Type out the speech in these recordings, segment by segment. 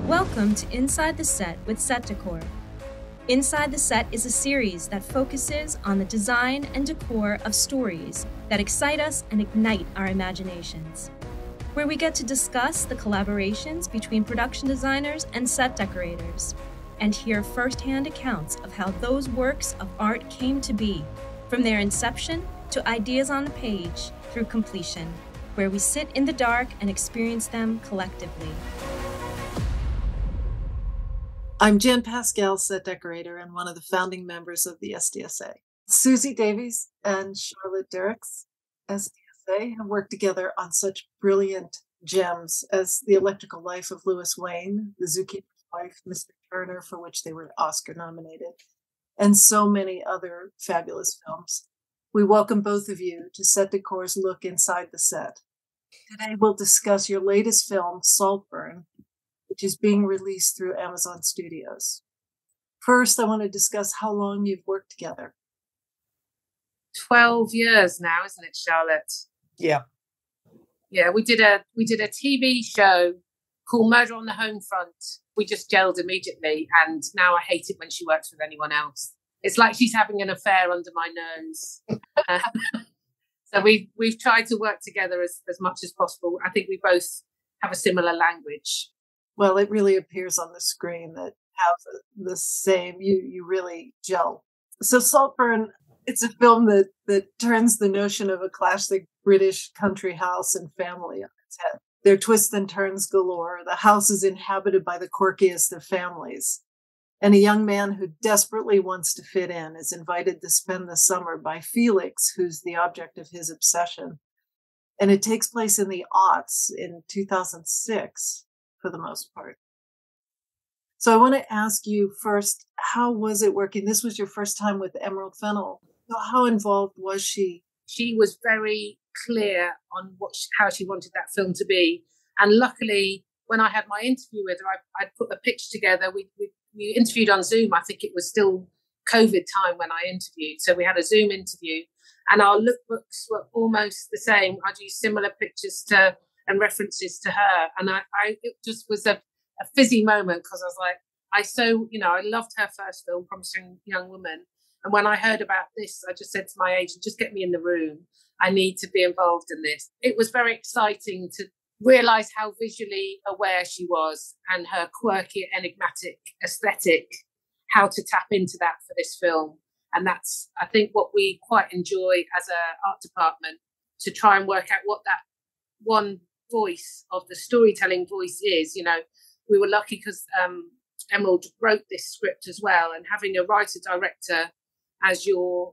Welcome to Inside the Set with Set Decor. Inside the Set is a series that focuses on the design and decor of stories that excite us and ignite our imaginations, where we get to discuss the collaborations between production designers and set decorators, and hear firsthand accounts of how those works of art came to be, from their inception to ideas on the page through completion, where we sit in the dark and experience them collectively. I'm Jan Pascale, set decorator and one of the founding members of the SDSA. Suzie Davies and Charlottee Dirckx SDSA have worked together on such brilliant gems as The Electrical Life of Louis Wain, The Zookeeper's Wife, Mr. Turner, for which they were Oscar nominated, and so many other fabulous films. We welcome both of you to Set Decor's Look Inside the Set. Today we'll discuss your latest film, Saltburn, which is being released through Amazon Studios. First, I want to discuss how long you've worked together. 12 years now, isn't it, Charlotte? Yeah. Yeah, we did a TV show called Murder on the Home Front. We just gelled immediately, and now I hate it when she works with anyone else. It's like she's having an affair under my nose. So we've tried to work together as much as possible. I think we both have a similar language. Well, it really appears on the screen that have the same, you really gel. So Saltburn, it's a film that turns the notion of a classic British country house and family on its head. There are twists and turns galore. The house is inhabited by the quirkiest of families. And a young man who desperately wants to fit in is invited to spend the summer by Felix, who's the object of his obsession. And it takes place in the aughts in 2006. For the most part. So I want to ask you first, how was it working? This was your first time with Emerald Fennell. So how involved was she? She was very clear on how she wanted that film to be. And luckily, when I had my interview with her, I put a pitch together. We interviewed on Zoom. I think it was still COVID time when I interviewed. So we had a Zoom interview and our lookbooks were almost the same. I'd use similar pictures and references to her. And it just was a fizzy moment because I was like, I loved her first film, Promising Young Woman. And when I heard about this, I just said to my agent, just get me in the room. I need to be involved in this. It was very exciting to realize how visually aware she was and her quirky, enigmatic aesthetic, how to tap into that for this film. And that's, I think, what we quite enjoy as an art department, to try and work out what that one voice of the storytelling voice is. We were lucky because Emerald wrote this script as well, and having a writer director as your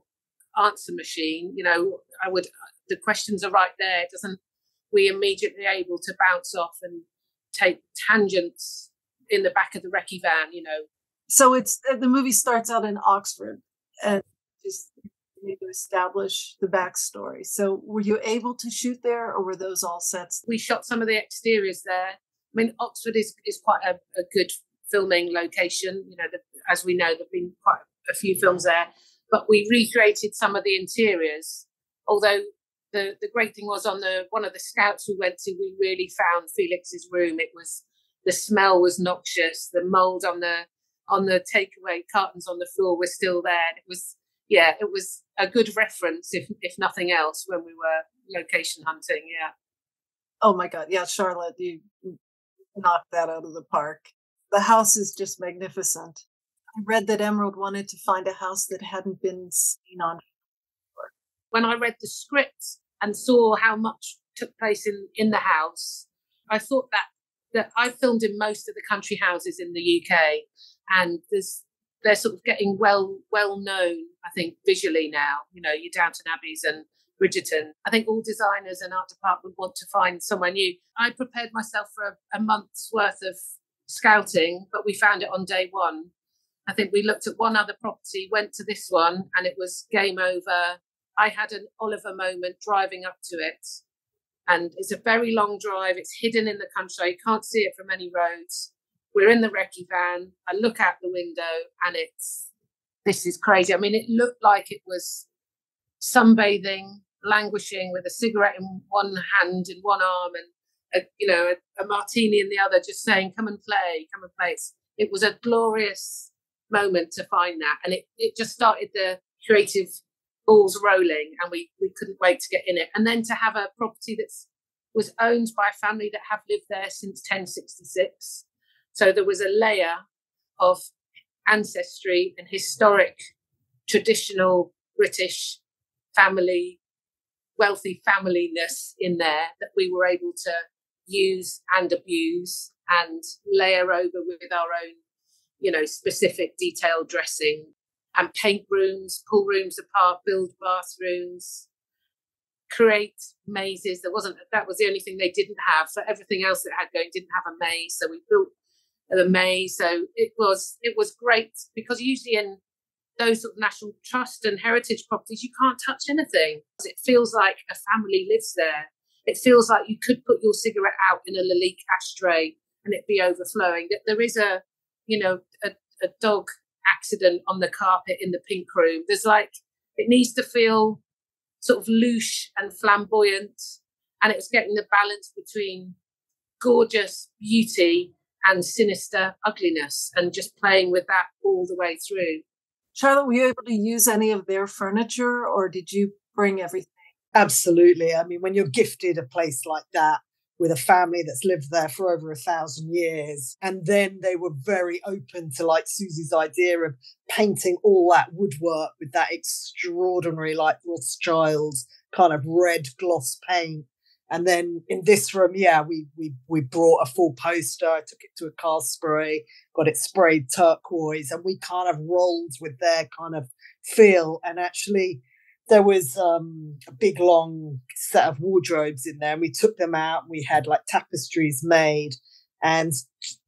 answer machine, the questions are right there. We immediately able to bounce off and take tangents in the back of the recce van. So it's the movie starts out in Oxford and just need to establish the backstory. So were you able to shoot there, or were those all sets? We shot some of the exteriors there. I mean, Oxford is quite a good filming location. As we know, there have been quite a few films there, but we recreated some of the interiors. Although the great thing was, on one of the scouts we went to, we really found Felix's room. The smell was noxious. The mold on the takeaway cartons on the floor were still there. It was a good reference, if nothing else, when we were location hunting. Yeah. Oh my God. Yeah, Charlotte, you knocked that out of the park. The house is just magnificent. I read that Emerald wanted to find a house that hadn't been seen on before. When I read the script and saw how much took place in the house, I thought that I filmed in most of the country houses in the UK, and they're sort of getting well known, I think, visually now. Your Downton Abbeys and Bridgerton. I think all designers and art department want to find somewhere new. I prepared myself for a month's worth of scouting, but we found it on day one. I think we looked at one other property, went to this one, and it was game over. I had an Oliver moment driving up to it, and it's a very long drive. It's hidden in the country. You can't see it from any roads. We're in the recce van. I look out the window and this is crazy. I mean, it looked like it was sunbathing, languishing with a cigarette in one hand and one arm, and a martini in the other, just saying, come and play, come and play. It was a glorious moment to find that. And it just started the creative balls rolling, and we couldn't wait to get in it. And then to have a property that was owned by a family that have lived there since 1066. So there was a layer of ancestry and historic, traditional British family, wealthy familyness in there that we were able to use and abuse and layer over with our own, specific detailed dressing, and paint rooms, pull rooms apart, build bathrooms, create mazes. That was the only thing they didn't have. So everything else that had going didn't have a maze. So we built the maze. So it was great, because usually in those sort of national trust and heritage properties, you can't touch anything. It feels like a family lives there. It feels like you could put your cigarette out in a Lalique ashtray and it'd be overflowing. That there is a dog accident on the carpet in the pink room. It needs to feel sort of louche and flamboyant, and it's getting the balance between gorgeous beauty and sinister ugliness, and just playing with that all the way through. Charlotte, were you able to use any of their furniture, or did you bring everything? Absolutely. I mean, when you're gifted a place like that with a family that's lived there for over 1,000 years, and then they were very open to, like, Suzie's idea of painting all that woodwork with that extraordinary, like, Rothschild kind of red gloss paint. And then in this room, we brought a full poster. I took it to a car spray, got it sprayed turquoise, and we kind of rolled with their kind of feel. And actually, there was a big long set of wardrobes in there, and we took them out. And we had like tapestries made, and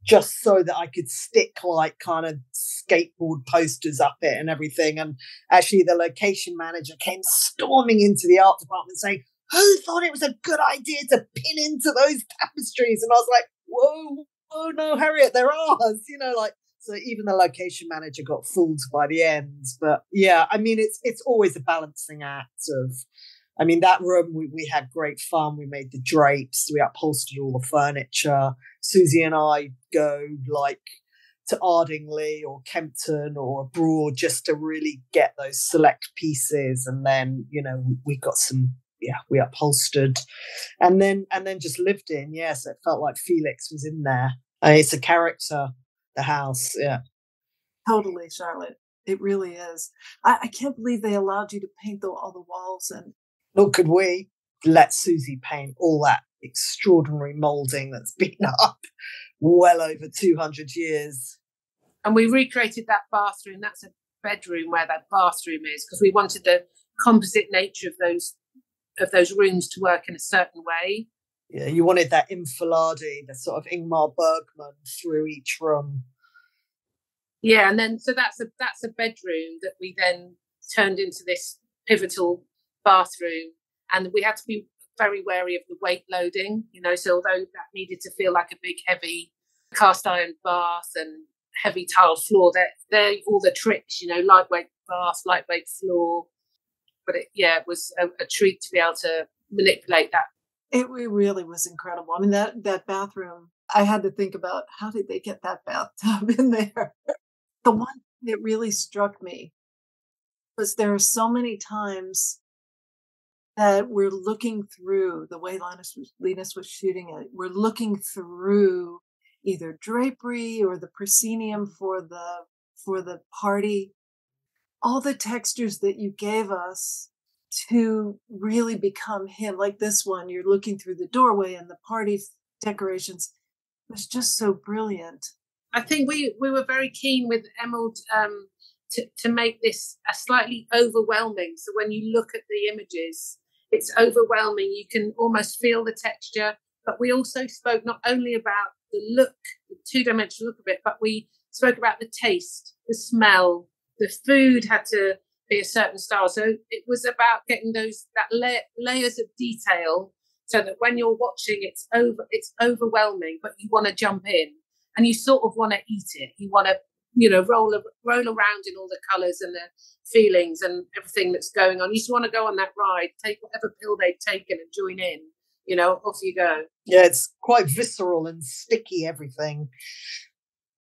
just so that I could stick like kind of skateboard posters up it and everything. And actually, the location manager came storming into the art department saying, "Who thought it was a good idea to pin into those tapestries?" And I was like, whoa, no, Harriet, they're ours, so even the location manager got fooled by the end. But yeah, I mean, it's always a balancing act of, I mean, that room, we had great fun. We made the drapes, we upholstered all the furniture. Suzie and I go like to Ardingly or Kempton or abroad just to really get those select pieces. And then, we got some, we upholstered and then just lived in. So it felt like Felix was in there. It's a character, the house. Yeah, totally, Charlotte. It really is. I can't believe they allowed you to paint all the walls. And nor could we let Suzie paint all that extraordinary moulding that's been up well over 200 years. And we recreated that bathroom. That's a bedroom where that bathroom is, because we wanted the composite nature of those rooms to work in a certain way. Yeah, you wanted that enfilade, the sort of Ingmar Bergman through each room. Yeah, and then so that's a bedroom that we then turned into this pivotal bathroom, and we had to be very wary of the weight loading, so although that needed to feel like a big heavy cast iron bath and heavy tiled floor, they're all the tricks, lightweight bath, lightweight floor. But it was a treat to be able to manipulate that. It really was incredible. I mean, that bathroom, I had to think about, how did they get that bathtub in there? The one thing that really struck me was there are so many times that we're looking through, the way Linus was shooting it, we're looking through either drapery or the proscenium for the party. All the textures that you gave us to really become him, like this one, you're looking through the doorway and the party decorations, was just so brilliant. I think we were very keen with Emerald to make this a slightly overwhelming. So when you look at the images, it's overwhelming. You can almost feel the texture. But we also spoke not only about the look, the two-dimensional look of it, but we spoke about the taste, the smell. The food had to be a certain style. So it was about getting layers of detail, so that when you're watching, it's overwhelming, but you want to jump in and you sort of want to eat it. You want to, roll around in all the colours and the feelings and everything that's going on. You just want to go on that ride, take whatever pill they've taken and join in. off you go. Yeah, it's quite visceral and sticky, everything.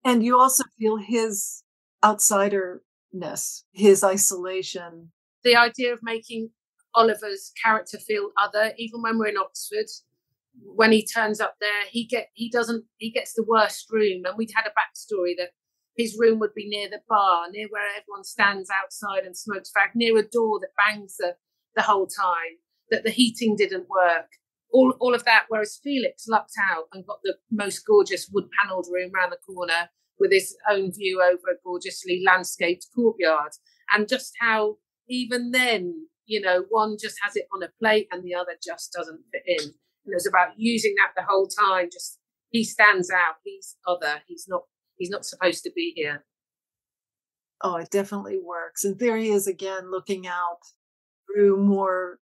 And you also feel his outsiderness, his isolation. The idea of making Oliver's character feel other, even when we're in Oxford, when he turns up there, he gets the worst room. And we'd had a backstory that his room would be near the bar, near where everyone stands outside and smokes fag, near a door that bangs the whole time, that the heating didn't work. All of that, whereas Felix lucked out and got the most gorgeous wood-panelled room round the corner with his own view over a gorgeously landscaped courtyard. And just how, even then, one just has it on a plate and the other just doesn't fit in. And it was about using that the whole time. Just, he stands out, he's other, he's not supposed to be here. Oh, it definitely works. And there he is again, looking out through more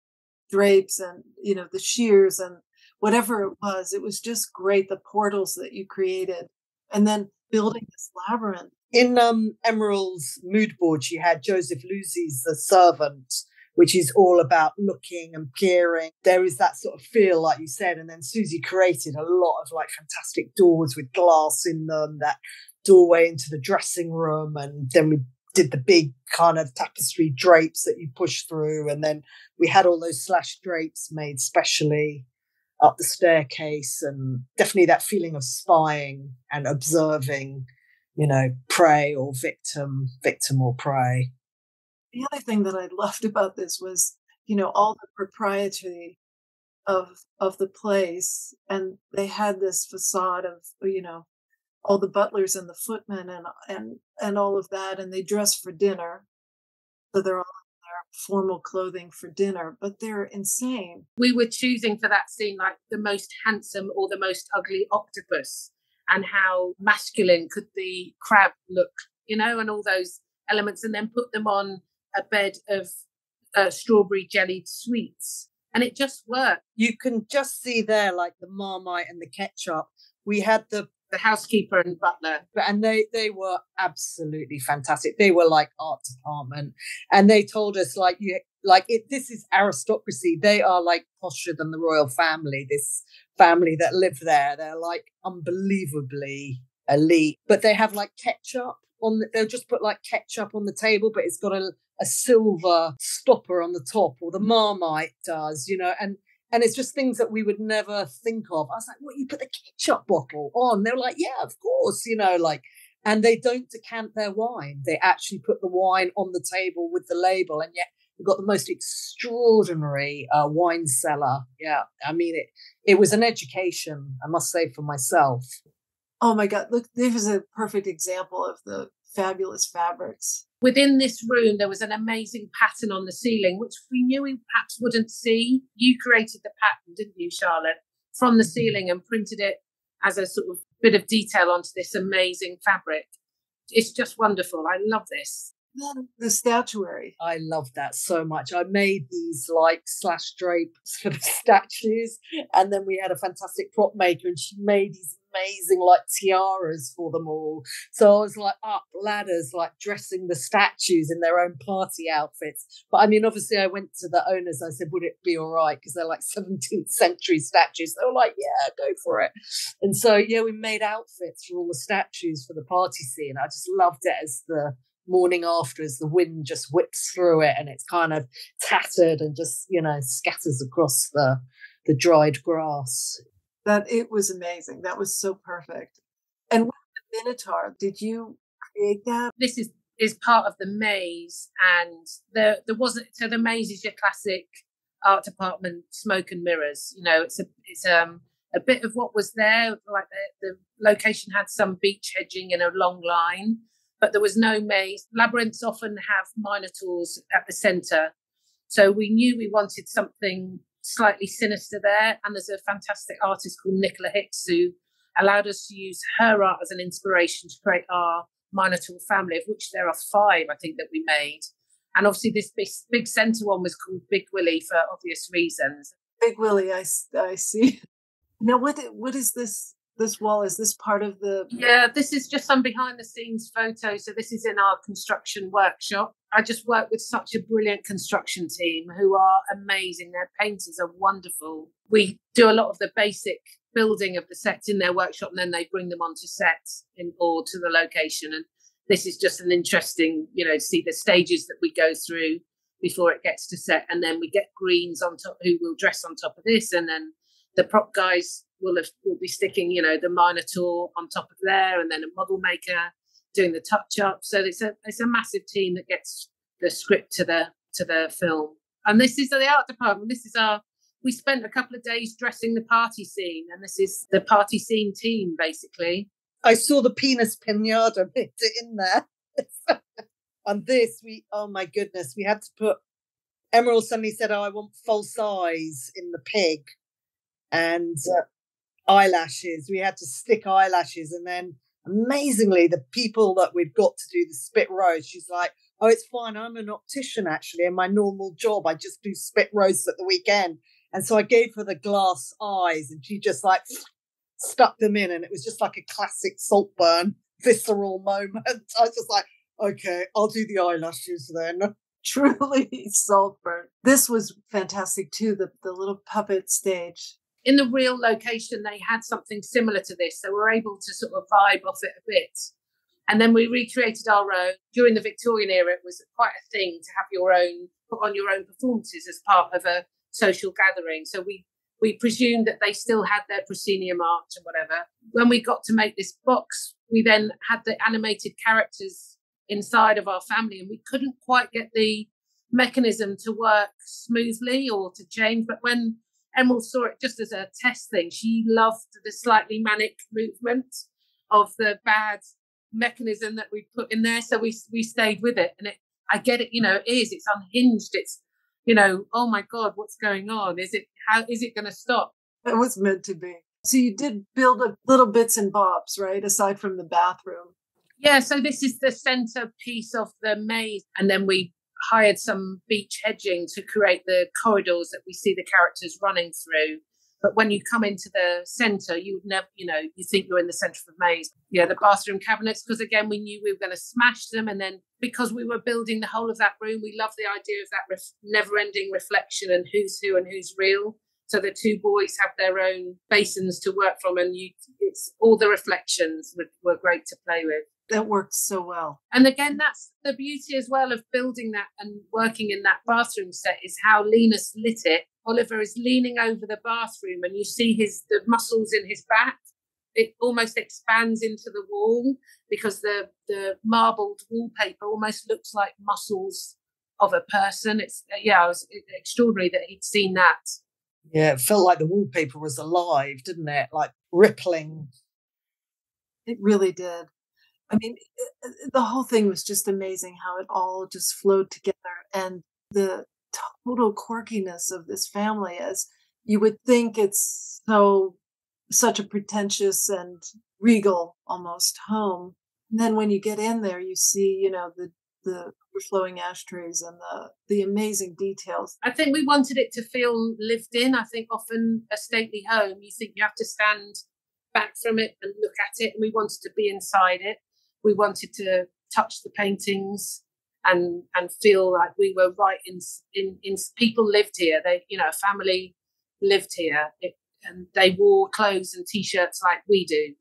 drapes and the shears and whatever it was just great, the portals that you created, and then building this labyrinth. In Emerald's mood board, she had Joseph Lucy's The Servant, which is all about looking and peering. There is that sort of feel, like you said, and then Suzie created a lot of fantastic doors with glass in them, that doorway into the dressing room, and then we did the big kind of tapestry drapes that you push through, and then we had all those slash drapes made specially up the staircase, and definitely that feeling of spying and observing, prey or victim or prey. The other thing that I loved about this was, all the propriety of the place, and they had this facade of, all the butlers and the footmen and all of that, and they dress for dinner, so they're all in their formal clothing for dinner, but they're insane. We were choosing for that scene the most handsome or the most ugly octopus, and how masculine could the crab look, and all those elements, and then put them on a bed of strawberry jellied sweets, and it just worked. You can just see there the Marmite and the ketchup. We had the housekeeper and butler, and they were absolutely fantastic. They were art department, and they told us this is aristocracy. They are posher than the royal family. This family that live there, they're unbelievably elite. But they have ketchup on. They'll just put ketchup on the table, but it's got a silver stopper on the top, or the Marmite does, and it's just things that we would never think of. I was like, what, you put the ketchup bottle on? They were like, yeah, of course, and they don't decant their wine. They actually put the wine on the table with the label, and yet we've got the most extraordinary wine cellar. Yeah, I mean, it was an education, I must say, for myself. Oh my God, look, this is a perfect example of the fabulous fabrics. Within this room, there was an amazing pattern on the ceiling, which we knew we perhaps wouldn't see. You created the pattern, didn't you, Charlotte, from the ceiling and printed it as a sort of bit of detail onto this amazing fabric. It's just wonderful. I love this. The statuary. I love that so much. I made these slash drapes for the statues, and then we had a fantastic prop maker, and she made these amazing tiaras for them all. So I was up ladders, dressing the statues in their own party outfits. But I mean, obviously I went to the owners, I said, would it be all right? Because they're 17th century statues. They were like, yeah, go for it. And so, yeah, we made outfits for all the statues for the party scene. I just loved it as the morning after, as the wind just whips through it and it's kind of tattered and just, scatters across the dried grass. That it was amazing. That was so perfect. And with the Minotaur, did you create that? This is part of the maze, and there wasn't. So the maze is your classic art department smoke and mirrors. It's a bit of what was there. The location had some beach hedging in a long line, but there was no maze. Labyrinths often have minotaurs at the centre, so we knew we wanted something slightly sinister there, and there's a fantastic artist called Nicola Hicks who allowed us to use her art as an inspiration to create our Minotaur family, of which there are 5, I think, that we made. And obviously this big centre one was called Big Willie for obvious reasons. Big Willie, I see. Now, what is this wall? Is this part of the... Yeah, this is just some behind the scenes photos. So this is in our construction workshop. I just work with such a brilliant construction team who are amazing. Their painters are wonderful. We do a lot of the basic building of the sets in their workshop, and then they bring them onto sets or to the location. And this is just an interesting, to see the stages that we go through before it gets to set. And then we get greens on top who will dress on top of this. And then the prop guys will be sticking, the Minotaur on top of there, and then a model maker doing the touch up. So it's a massive team that gets the script to the film. And this is the art department. We spent a couple of days dressing the party scene, and this is the party scene team, basically. I saw the penis pinata bit in there. On this, oh my goodness, we had to put, Emerald suddenly said, I want false eyes in the pig and eyelashes. We had to stick eyelashes. And then amazingly, the people that we've got to do the spit roast, she's like, oh, it's fine. I'm an optician, actually, in my normal job. I just do spit roasts at the weekend. And so I gave her the glass eyes, and she just stuck them in, and it was just like a classic Saltburn visceral moment. I was just like, okay, I'll do the eyelashes then. Truly Saltburn. This was fantastic too, the little puppet stage. In the real location, they had something similar to this, so we're able to sort of vibe off it a bit. And then we recreated our own. During the Victorian era, it was quite a thing to have put on your own performances as part of a social gathering. So we presumed that they still had their proscenium arch and whatever. When we got to make this box, we then had the animated characters inside of our family, and we couldn't quite get the mechanism to work smoothly or to change. But when Emerald saw it just as a test thing, she loved the slightly manic movement of the bad mechanism that we put in there. So we stayed with it. And I get it, it's unhinged. It's, oh my God, what's going on? How is it going to stop? It was meant to be. So you did build up little bits and bobs, right? Aside from the bathroom. Yeah. So this is the center piece of the maze. And then we hired some beach hedging to create the corridors that we see the characters running through. But when you come into the center, you would never, you think you're in the center of the maze. Yeah, the bathroom cabinets, because again, we knew we were going to smash them. And then because we were building the whole of that room, we love the idea of that never-ending reflection and who's who and who's real. So the two boys have their own basins to work from, and it's all the reflections were great to play with. That worked so well. And again, that's the beauty as well of building that and working in that bathroom set, is how Linus lit it. Oliver is leaning over the bathroom, and you see the muscles in his back. It almost expands into the wall because the marbled wallpaper almost looks like muscles of a person. It was extraordinary that he'd seen that. Yeah, it felt like the wallpaper was alive, didn't it? Like rippling. It really did. I mean, the whole thing was just amazing how it all just flowed together, and the total quirkiness of this family, as you would think it's such a pretentious and regal almost home. And then when you get in there, you see, the overflowing ashtrays and the amazing details. I think we wanted it to feel lived in. I think often a stately home, you think you have to stand back from it and look at it, and we wanted to be inside it. We wanted to touch the paintings and feel like we were right in people lived here. They, a family lived here, and they wore clothes and t-shirts like we do.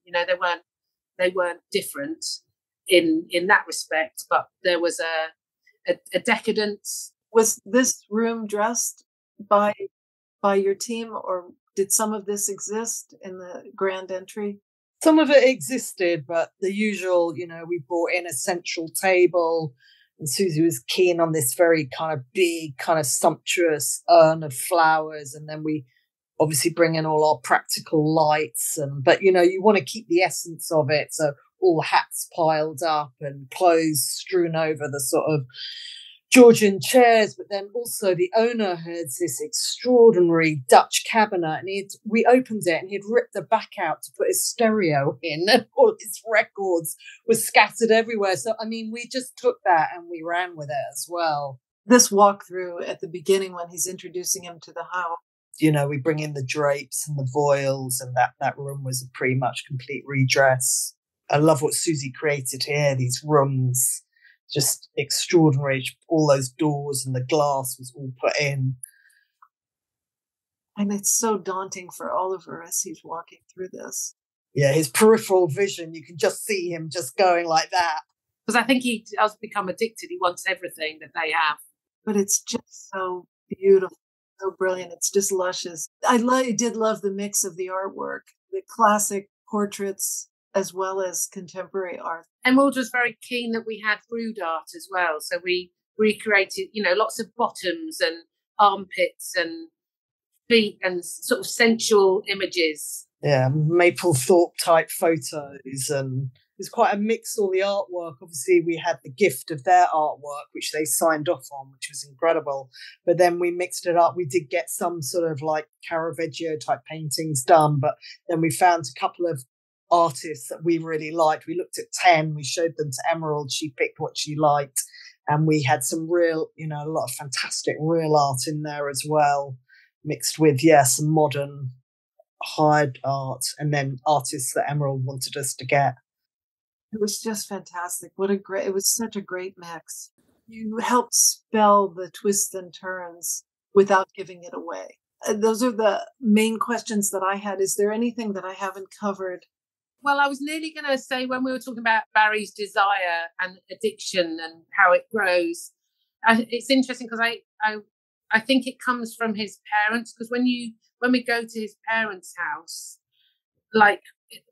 They weren't different in that respect, but there was a decadence. Was this room dressed by your team, or did some of this exist in the grand entry? Some of it existed, but the usual, we brought in a central table, and Suzie was keen on this very kind of big, kind of sumptuous urn of flowers. And then we obviously bring in all our practical lights. But you want to keep the essence of it. So all hats piled up and clothes strewn over the sort of Georgian chairs, but then also the owner had this extraordinary Dutch cabinet, and we opened it and he'd ripped the back out to put his stereo in, and all his records were scattered everywhere. So, we just took that and we ran with it as well. This walkthrough at the beginning when he's introducing him to the house. We bring in the drapes and the voiles, and that room was a pretty much complete redress. I love what Suzie created here, these rooms just extraordinary. All those doors and the glass was all put in. And it's so daunting for Oliver as he's walking through this. Yeah, his peripheral vision, you can just see him just going like that. Because I think he does become addicted. He wants everything that they have. But it's just so beautiful, so brilliant. It's just luscious. I did love the mix of the artwork, the classic portraits as well as contemporary art. Emerald was very keen that we had rude art as well. So we recreated, lots of bottoms and armpits and feet and sort of sensual images. Yeah, Mapplethorpe type photos, and there's quite a mix. All the artwork, obviously we had the gift of their artwork which they signed off on, which was incredible, but then we mixed it up. We did get some sort of like Caravaggio type paintings done, but then we found a couple of artists that we really liked. We looked at 10, we showed them to Emerald, she picked what she liked, and we had some real, a lot of fantastic real art in there as well, mixed with, some modern hired art, and then artists that Emerald wanted us to get. It was just fantastic. It was such a great mix. You helped spell the twists and turns without giving it away. Those are the main questions that I had. Is there anything that I haven't covered? Well, I was nearly going to say, when we were talking about Barry's desire and addiction and how it grows, it's interesting because I think it comes from his parents, because when we go to his parents' house, like,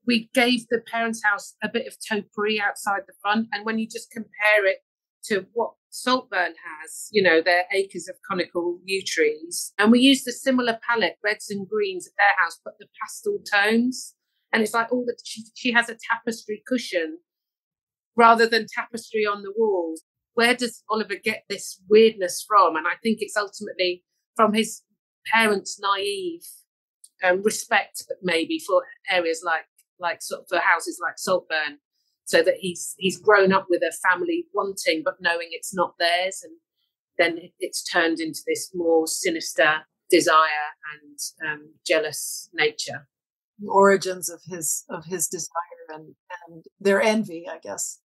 we gave the parents' house a bit of topiary outside the front, and when you just compare it to what Saltburn has, their acres of conical yew trees, and we used a similar palette, reds and greens at their house, but the pastel tones, and it's like she has a tapestry cushion rather than tapestry on the walls. Where does Oliver get this weirdness from? And I think it's ultimately from his parents' naive respect, but maybe for areas like sort of for houses like Saltburn, so that he's grown up with a family wanting but knowing it's not theirs, and then it's turned into this more sinister desire and jealous nature. The origins of his desire and their envy, I guess.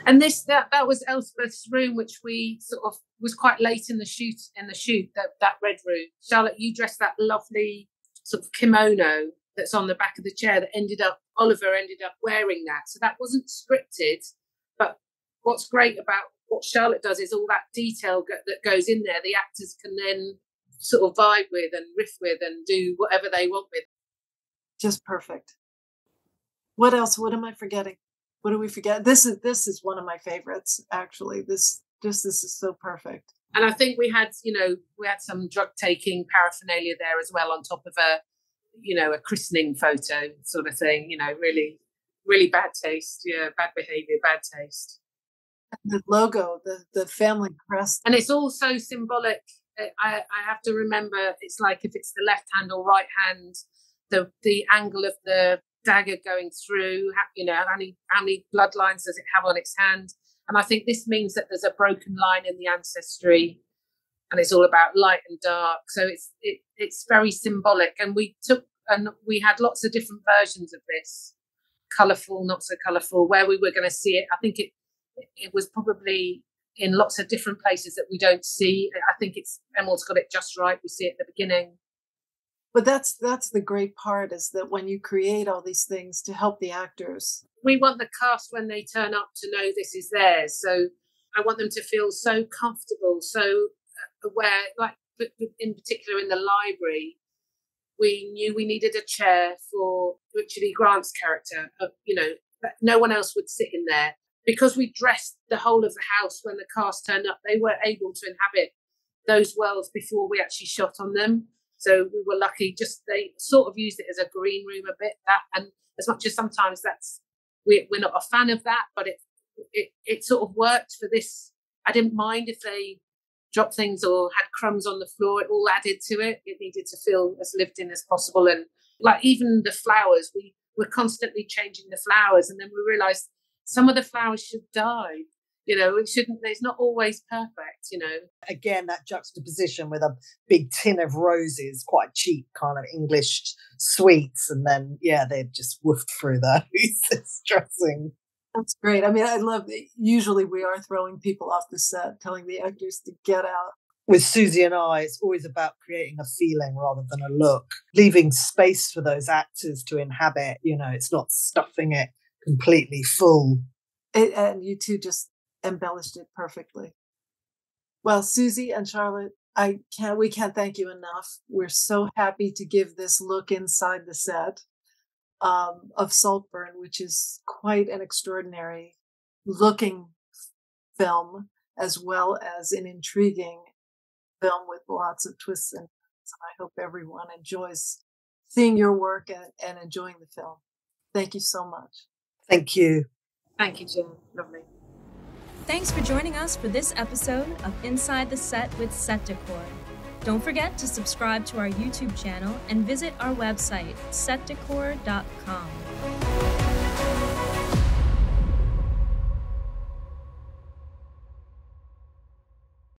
And that was Elspeth's room, which we sort of was quite late in the shoot. That red room. Charlotte, you dressed that lovely sort of kimono that's on the back of the chair that Oliver ended up wearing that. So that wasn't scripted, but what's great about what Charlotte does is all that detail that goes in there, the actors can then sort of vibe with and riff with and do whatever they want with. Just perfect. What else? What am I forgetting? What do we forget? This is one of my favorites, actually. This is so perfect. And I think we had some drug taking paraphernalia there as well, on top of a christening photo sort of thing. Really, really bad taste. Yeah, bad behaviour, bad taste. And the logo, the family crest, and it's all so symbolic. I have to remember, it's like if it's the left hand or right hand, the angle of the dagger going through, how many bloodlines does it have on its hand? And I think this means that there's a broken line in the ancestry, and it's all about light and dark. So it's very symbolic. And we had lots of different versions of this, colourful, not so colourful, where we were going to see it. I think it was probably in lots of different places that we don't see. I think Emerald's got it just right. We see it at the beginning. But that's the great part, is that when you create all these things to help the actors, we want the cast, when they turn up, to know this is theirs. So I want them to feel so comfortable, so aware. Like in particular in the library, we knew we needed a chair for Richard E. Grant's character. That no one else would sit in there, because we dressed the whole of the house. When the cast turned up, they were able to inhabit those worlds before we actually shot on them. So we were lucky. They sort of used it as a green room a bit. And as much as sometimes we're not a fan of that, but it sort of worked for this. I didn't mind if they dropped things or had crumbs on the floor. It all added to it. It needed to feel as lived in as possible. And like even the flowers, we were constantly changing the flowers, and then we realised some of the flowers should die. It shouldn't. It's not always perfect. Again, that juxtaposition with a big tin of roses, quite cheap kind of English sweets, and then they've just woofed through those. It's stressing. That's great. I mean, I love it. Usually we are throwing people off the set, telling the actors to get out. With Suzie and I, it's always about creating a feeling rather than a look, leaving space for those actors to inhabit. You know, it's not stuffing it completely full. And you two just embellished it perfectly. Well, Suzie and Charlotte, we can't thank you enough. We're so happy to give this look inside the set of Saltburn, which is quite an extraordinary looking film, as well as an intriguing film with lots of twists and turns. And I hope everyone enjoys seeing your work and enjoying the film. Thank you so much. Thank you. Thank you, Jen. Lovely. Thanks for joining us for this episode of Inside the Set with Set Decor. Don't forget to subscribe to our YouTube channel and visit our website, setdecor.com.